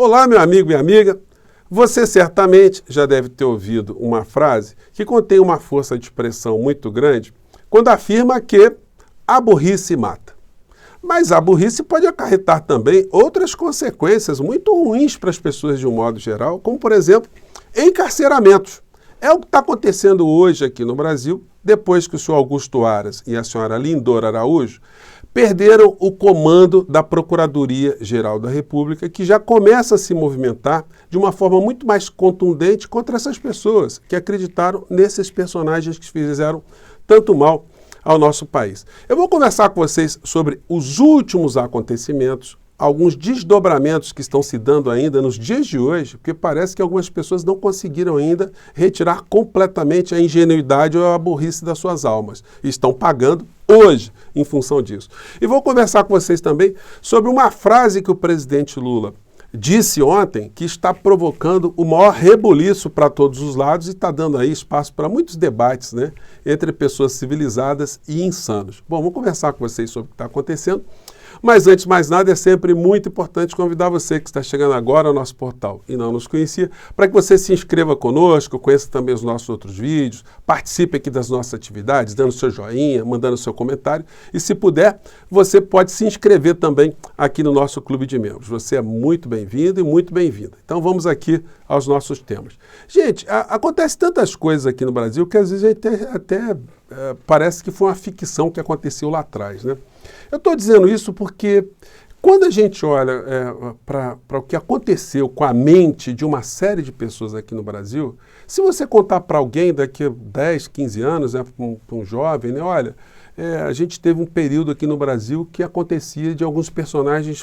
Olá, meu amigo e amiga. Você certamente já deve ter ouvido uma frase que contém uma força de expressão muito grande quando afirma que a burrice mata. Mas a burrice pode acarretar também outras consequências muito ruins para as pessoas de um modo geral, como, por exemplo, encarceramentos. É o que está acontecendo hoje aqui no Brasil, depois que o senhor Augusto Aras e a senhora Lindora Araújo perderam o comando da Procuradoria-Geral da República, que já começa a se movimentar de uma forma muito mais contundente contra essas pessoas que acreditaram nesses personagens que fizeram tanto mal ao nosso país. Eu vou conversar com vocês sobre os últimos acontecimentos, alguns desdobramentos que estão se dando ainda nos dias de hoje, porque parece que algumas pessoas não conseguiram ainda retirar completamente a ingenuidade ou a burrice das suas almas. E estão pagando hoje em função disso. E vou conversar com vocês também sobre uma frase que o presidente Lula disse ontem, que está provocando o maior rebuliço para todos os lados e está dando aí espaço para muitos debates, né, entre pessoas civilizadas e insanos. Bom, vou conversar com vocês sobre o que está acontecendo. Mas antes de mais nada, é sempre muito importante convidar você que está chegando agora ao nosso portal e não nos conhecia, para que você se inscreva conosco, conheça também os nossos outros vídeos, participe aqui das nossas atividades, dando seu joinha, mandando seu comentário e, se puder, você pode se inscrever também aqui no nosso clube de membros. Você é muito bem-vindo e muito bem-vinda. Então vamos aqui aos nossos temas. Gente, acontece tantas coisas aqui no Brasil que às vezes a gente até parece que foi uma ficção que aconteceu lá atrás, né? Eu estou dizendo isso porque quando a gente olha para o que aconteceu com a mente de uma série de pessoas aqui no Brasil, se você contar para alguém daqui a 10, 15 anos, né, para um jovem, né, olha, a gente teve um período aqui no Brasil que acontecia de alguns personagens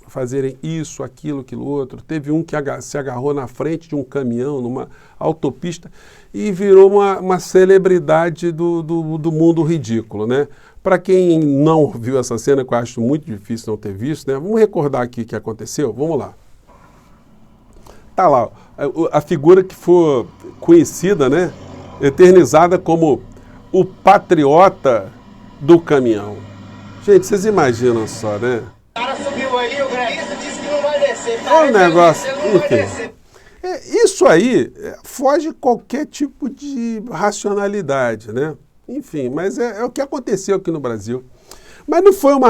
fazerem isso, aquilo, aquilo outro. Teve um que se agarrou na frente de um caminhão, numa autopista, e virou uma celebridade do mundo ridículo, né? Para quem não viu essa cena, que eu acho muito difícil não ter visto, né? Vamos recordar aqui o que aconteceu? Vamos lá. Tá lá, a figura que foi conhecida, né? Eternizada como o patriota do caminhão. Gente, vocês imaginam só, né? O cara subiu aí, o granizo disse que não vai descer. É um negócio, enfim. Isso aí foge qualquer tipo de racionalidade, né? Enfim, mas é o que aconteceu aqui no Brasil. Mas não foi uma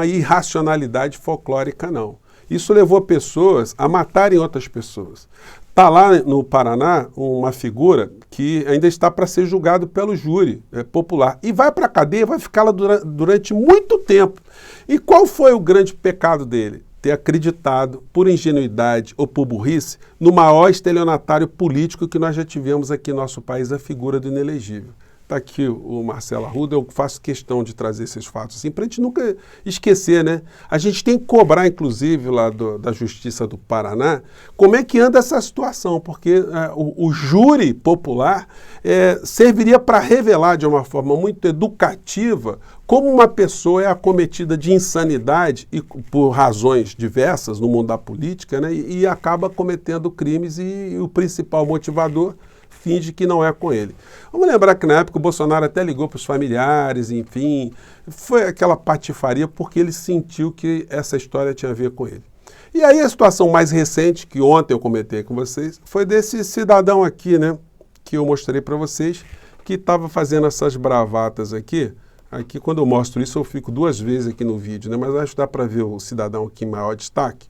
irracionalidade folclórica, não. Isso levou pessoas a matarem outras pessoas. Está lá no Paraná uma figura que ainda está para ser julgado pelo júri popular. E vai para a cadeia, vai ficar lá durante muito tempo. E qual foi o grande pecado dele? Ter acreditado, por ingenuidade ou por burrice, no maior estelionatário político que nós já tivemos aqui no nosso país, a figura do inelegível. Está aqui o Marcelo Arruda, eu faço questão de trazer esses fatos assim, para a gente nunca esquecer, né? A gente tem que cobrar, inclusive, lá da Justiça do Paraná, como é que anda essa situação, porque o júri popular serviria para revelar de uma forma muito educativa como uma pessoa é acometida de insanidade e por razões diversas no mundo da política, né, e acaba cometendo crimes e o principal motivador finge que não é com ele. Vamos lembrar que na época o Bolsonaro até ligou para os familiares, enfim, foi aquela patifaria porque ele sentiu que essa história tinha a ver com ele. E aí a situação mais recente, que ontem eu comentei com vocês, foi desse cidadão aqui, né, que eu mostrei para vocês, que estava fazendo essas bravatas aqui. Aqui, quando eu mostro isso, eu fico duas vezes aqui no vídeo, né? Mas acho que dá para ver o cidadão aqui em maior destaque,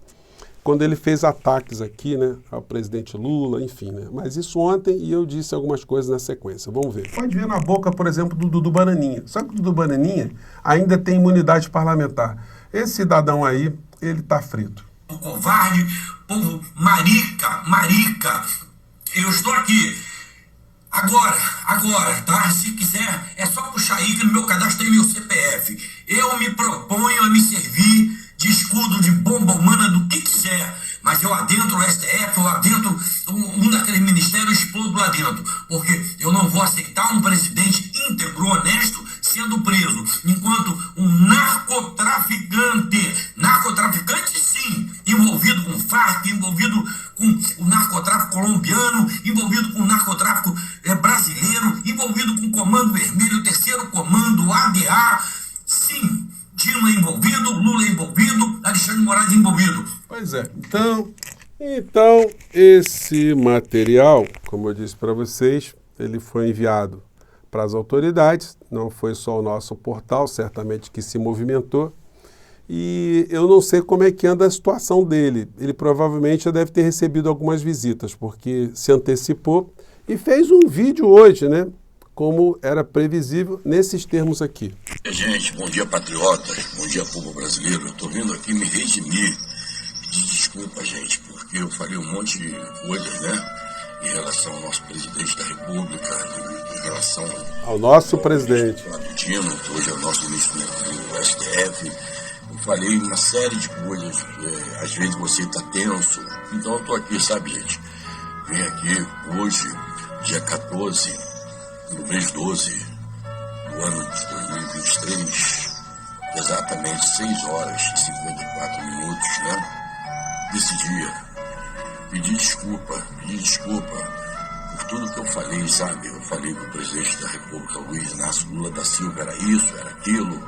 quando ele fez ataques aqui, né, ao presidente Lula, enfim, né? Mas isso ontem e eu disse algumas coisas na sequência. Vamos ver. Pode ver na boca, por exemplo, do Dudu Bananinha. Só que o Dudu Bananinha ainda tem imunidade parlamentar. Esse cidadão aí, ele tá frito. O covarde, povo marica, eu estou aqui. Agora, tá? Se quiser, é só puxar aí que no meu cadastro tem meu CPF. Eu me proponho a me servir de escudo, de bomba humana, do que quiser. Mas eu adentro o STF, eu adentro um daqueles ministérios, explodo lá dentro. Porque eu não vou aceitar um presidente íntegro, honesto, sendo preso. Enquanto um narcotraficante sim, envolvido com Farc, envolvido com o narcotráfico colombiano, envolvido com o narcotráfico brasileiro, envolvido com o Comando Vermelho, o terceiro comando, o ADA, sim, Dilma envolvido, Lula envolvido, Alexandre de Moraes envolvido. resolvido. Pois é. Então, esse material, como eu disse para vocês, ele foi enviado para as autoridades, não foi só o nosso portal, certamente que se movimentou, e eu não sei como é que anda a situação dele. Ele provavelmente já deve ter recebido algumas visitas, porque se antecipou e fez um vídeo hoje, né? Como era previsível, nesses termos aqui. Gente, bom dia, patriotas, bom dia, povo brasileiro. Eu tô vindo aqui me redimir, pedir desculpa, gente, porque eu falei um monte de coisas, né? Em relação ao nosso presidente da República, em relação ao nosso presidente Flávio Dino, que hoje é o nosso ministro do STF. Eu falei uma série de coisas, às vezes você está tenso. Então eu estou aqui, sabe, gente? Vim aqui hoje, dia 14, do mês 12 do ano de 2023, exatamente 6 horas e 54 minutos, né? Desse dia. Pedir desculpa por tudo que eu falei, sabe? Eu falei que o presidente da República, Luiz Inácio Lula da Silva, era isso, era aquilo,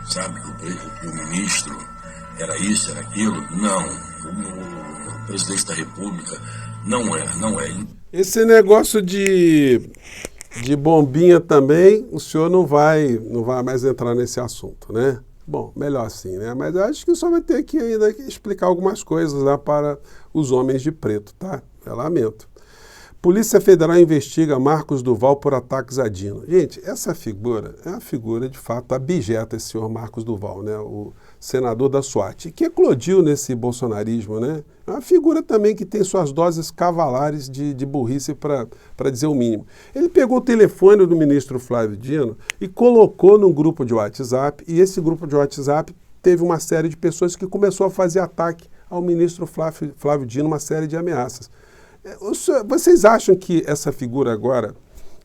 sabe? Que o ministro era isso, era aquilo. Não, o presidente da República não é. Esse negócio de bombinha também, o senhor não vai mais entrar nesse assunto, né? Bom, melhor assim, né? Mas eu acho que só vai ter que ainda explicar algumas coisas lá para os homens de preto, tá? Eu lamento. Polícia Federal investiga Marcos Duval por ataques a Dino. Gente, essa figura é uma figura, de fato, abjeta, esse senhor Marcos Duval, né? O senador da SWAT, que eclodiu nesse bolsonarismo, né? É uma figura também que tem suas doses cavalares de burrice, para dizer o mínimo. Ele pegou o telefone do ministro Flávio Dino e colocou num grupo de WhatsApp, e esse grupo de WhatsApp teve uma série de pessoas que começou a fazer ataque ao ministro Flávio Dino, uma série de ameaças. Vocês acham que essa figura agora,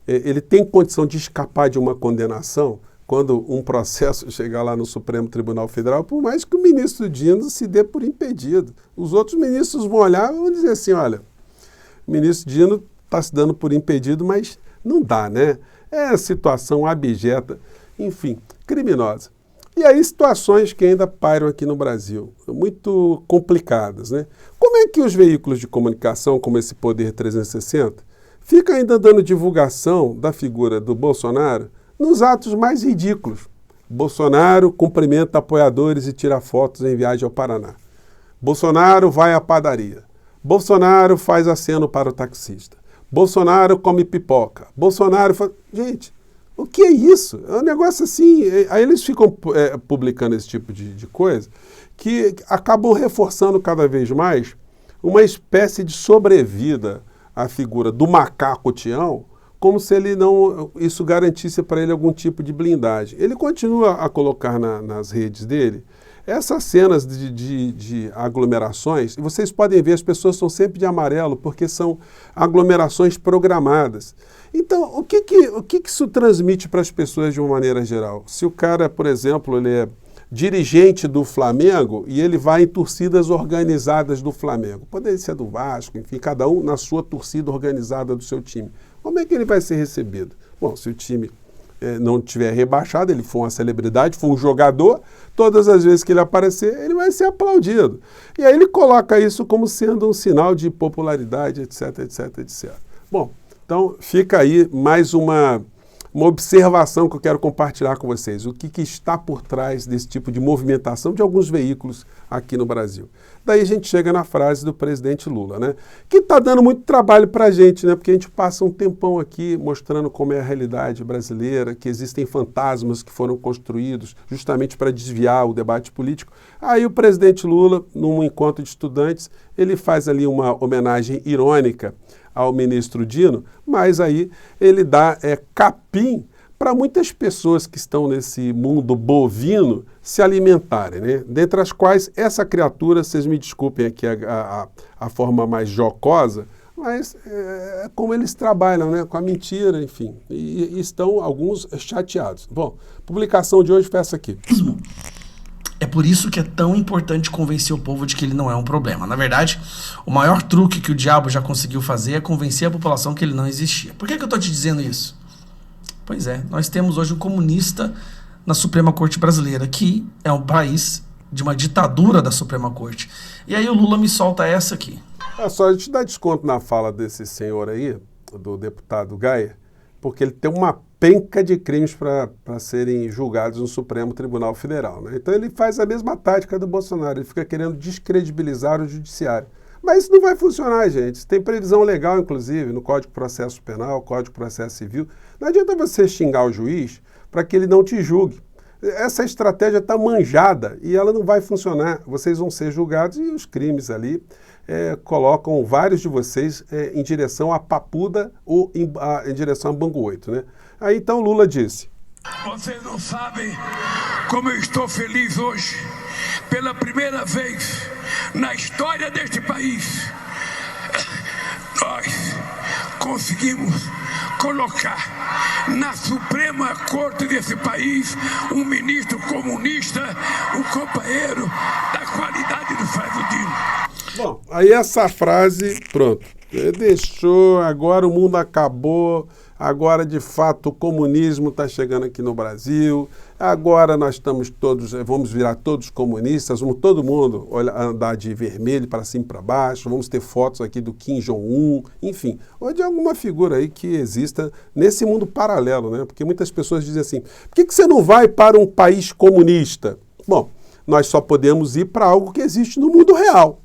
ele tem condição de escapar de uma condenação quando um processo chegar lá no Supremo Tribunal Federal, por mais que o ministro Dino se dê por impedido? Os outros ministros vão olhar e vão dizer assim, olha, o ministro Dino está se dando por impedido, mas não dá, né? É situação abjeta, enfim, criminosa. E aí situações que ainda pairam aqui no Brasil, muito complicadas, né? Como é que os veículos de comunicação, como esse Poder 360, ficam ainda dando divulgação da figura do Bolsonaro nos atos mais ridículos? Bolsonaro cumprimenta apoiadores e tira fotos em viagem ao Paraná. Bolsonaro vai à padaria. Bolsonaro faz aceno para o taxista. Bolsonaro come pipoca. Bolsonaro faz... Gente, o que é isso? É um negócio assim... Aí eles ficam publicando esse tipo de coisa que acabam reforçando cada vez mais uma espécie de sobrevida à figura do macaco Tião, como se ele não, isso garantisse para ele algum tipo de blindagem. Ele continua a colocar nas redes dele essas cenas de aglomerações, e vocês podem ver, as pessoas estão sempre de amarelo, porque são aglomerações programadas. Então, o que isso transmite para as pessoas de uma maneira geral? Se o cara, por exemplo, ele é dirigente do Flamengo e ele vai em torcidas organizadas do Flamengo, poderia ser do Vasco, enfim, cada um na sua torcida organizada do seu time. Como é que ele vai ser recebido? Bom, se o time não tiver rebaixado, ele for uma celebridade, for um jogador, todas as vezes que ele aparecer, ele vai ser aplaudido. E aí ele coloca isso como sendo um sinal de popularidade, etc, etc, etc. Bom, então fica aí mais uma observação que eu quero compartilhar com vocês. O que está por trás desse tipo de movimentação de alguns veículos aqui no Brasil. Daí a gente chega na frase do presidente Lula, né? Que está dando muito trabalho para a gente, né? Porque a gente passa um tempão aqui mostrando como é a realidade brasileira, que existem fantasmas que foram construídos justamente para desviar o debate político. Aí o presidente Lula, num encontro de estudantes, ele faz ali uma homenagem irônica ao ministro Dino, mas aí ele dá capim para muitas pessoas que estão nesse mundo bovino se alimentarem, né? Dentre as quais essa criatura, vocês me desculpem aqui a forma mais jocosa, mas é como eles trabalham, né? Com a mentira, enfim, e estão alguns chateados. Bom, a publicação de hoje foi essa aqui. É por isso que é tão importante convencer o povo de que ele não é um problema. Na verdade, o maior truque que o diabo já conseguiu fazer é convencer a população que ele não existia. Por que eu estou te dizendo isso? Pois é, nós temos hoje um comunista na Suprema Corte Brasileira, que é um país de uma ditadura da Suprema Corte. E aí o Lula me solta essa aqui. Só a gente dá desconto na fala desse senhor aí, do deputado Gaia, porque ele tem uma penca de crimes para serem julgados no Supremo Tribunal Federal, né? Então ele faz a mesma tática do Bolsonaro, ele fica querendo descredibilizar o judiciário. Mas isso não vai funcionar, gente. Tem previsão legal, inclusive, no Código de Processo Penal, Código de Processo Civil. Não adianta você xingar o juiz para que ele não te julgue. Essa estratégia está manjada e ela não vai funcionar. Vocês vão ser julgados e os crimes ali colocam vários de vocês em direção a Papuda ou em direção a Bangu 8, né? Aí então Lula disse: vocês não sabem como eu estou feliz hoje. Pela primeira vez na história deste país, nós conseguimos colocar na Suprema Corte desse país um ministro comunista, um companheiro da qualidade do Flávio Dino. Bom, aí essa frase, pronto, deixou, agora o mundo acabou, agora de fato o comunismo está chegando aqui no Brasil, agora nós estamos todos, vamos virar todos comunistas, vamos todo mundo andar de vermelho para cima e para baixo, vamos ter fotos aqui do Kim Jong-un, enfim, ou de alguma figura aí que exista nesse mundo paralelo, né? Porque muitas pessoas dizem assim, por que você não vai para um país comunista? Bom, nós só podemos ir para algo que existe no mundo real.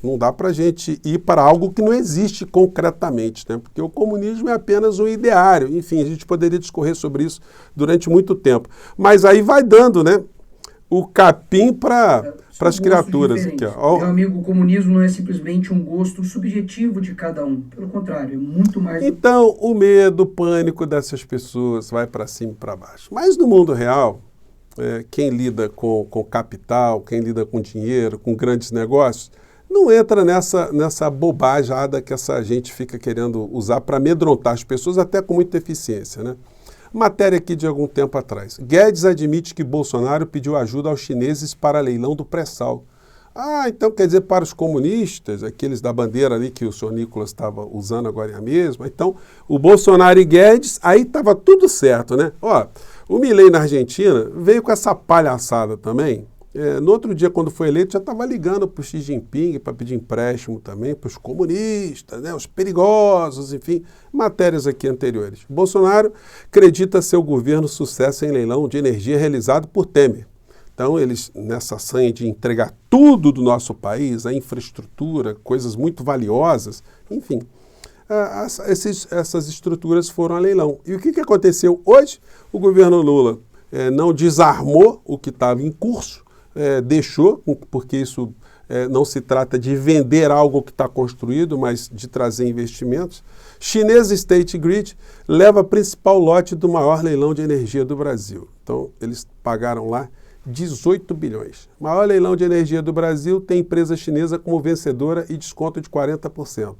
Não dá para a gente ir para algo que não existe concretamente, né? Porque o comunismo é apenas um ideário. Enfim, a gente poderia discorrer sobre isso durante muito tempo. Mas aí vai dando, né, o capim para as criaturas. Aqui, ó. Meu amigo, o comunismo não é simplesmente um gosto subjetivo de cada um. Pelo contrário, é muito mais... Então, o medo, o pânico dessas pessoas vai para cima e para baixo. Mas no mundo real, quem lida com capital, quem lida com dinheiro, com grandes negócios, não entra nessa bobajada que essa gente fica querendo usar para amedrontar as pessoas, até com muita eficiência, né? Matéria aqui de algum tempo atrás. Guedes admite que Bolsonaro pediu ajuda aos chineses para leilão do pré-sal. Então quer dizer para os comunistas, aqueles da bandeira ali que o senhor Nicolas estava usando agora mesmo. Então o Bolsonaro e Guedes, aí estava tudo certo, né? O Milei na Argentina veio com essa palhaçada também. No outro dia, quando foi eleito, já estava ligando para o Xi Jinping para pedir empréstimo também para os comunistas, né, os perigosos, enfim, matérias aqui anteriores. Bolsonaro acredita seu governo sucesso em leilão de energia realizado por Temer. Então, eles, nessa sanha de entregar tudo do nosso país, a infraestrutura, coisas muito valiosas, enfim, essas estruturas foram a leilão. E o que aconteceu hoje? O governo Lula não desarmou o que estava em curso, deixou, porque isso não se trata de vender algo que está construído, mas de trazer investimentos. Chinesa State Grid leva a principal lote do maior leilão de energia do Brasil. Então, eles pagaram lá 18 bilhões. Maior leilão de energia do Brasil, tem empresa chinesa como vencedora e desconto de 40%.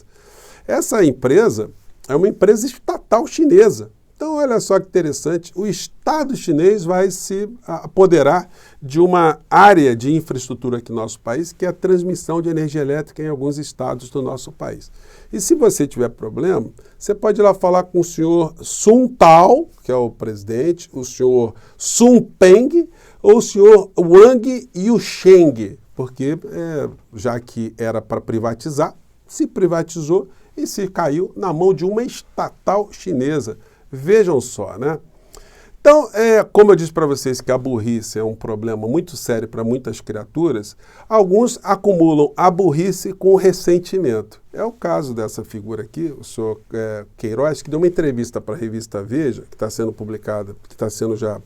Essa empresa é uma empresa estatal chinesa. Então, olha só que interessante, o Estado chinês vai se apoderar de uma área de infraestrutura aqui no nosso país, que é a transmissão de energia elétrica em alguns estados do nosso país. E se você tiver problema, você pode ir lá falar com o senhor Sun Tao, que é o presidente, o senhor Sun Peng, ou o senhor Wang Yusheng, porque já que era para privatizar, se privatizou e se caiu na mão de uma estatal chinesa. Vejam só, né? Então, como eu disse para vocês que a burrice é um problema muito sério para muitas criaturas, alguns acumulam a burrice com o ressentimento. É o caso dessa figura aqui, o senhor Queiroz, que deu uma entrevista para a revista Veja, que está sendo publicada, que está sendo já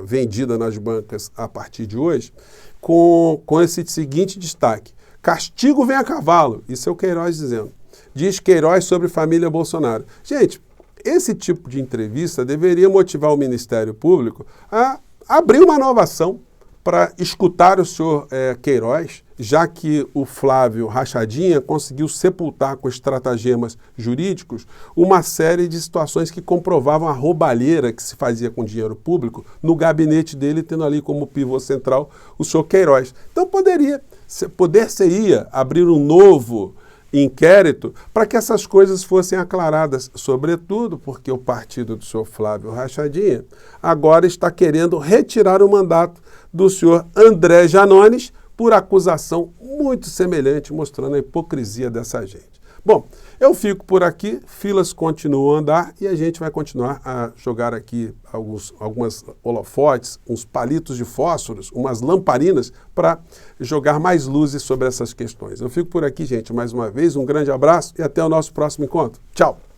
vendida nas bancas a partir de hoje, com esse seguinte destaque: castigo vem a cavalo. Isso é o Queiroz dizendo. Diz Queiroz sobre família Bolsonaro. Gente, esse tipo de entrevista deveria motivar o Ministério Público a abrir uma nova ação para escutar o senhor Queiroz, já que o Flávio Rachadinha conseguiu sepultar com estratagemas jurídicos uma série de situações que comprovavam a roubalheira que se fazia com dinheiro público no gabinete dele, tendo ali como pivô central o senhor Queiroz. Então poder-se-ia abrir um novo inquérito para que essas coisas fossem aclaradas, sobretudo porque o partido do senhor Flávio Rachadinha agora está querendo retirar o mandato do senhor André Janones por acusação muito semelhante, mostrando a hipocrisia dessa gente. Bom, eu fico por aqui, filas continuam a andar e a gente vai continuar a jogar aqui algumas holofotes, uns palitos de fósforos, umas lamparinas para jogar mais luzes sobre essas questões. Eu fico por aqui, gente, mais uma vez, um grande abraço e até o nosso próximo encontro. Tchau!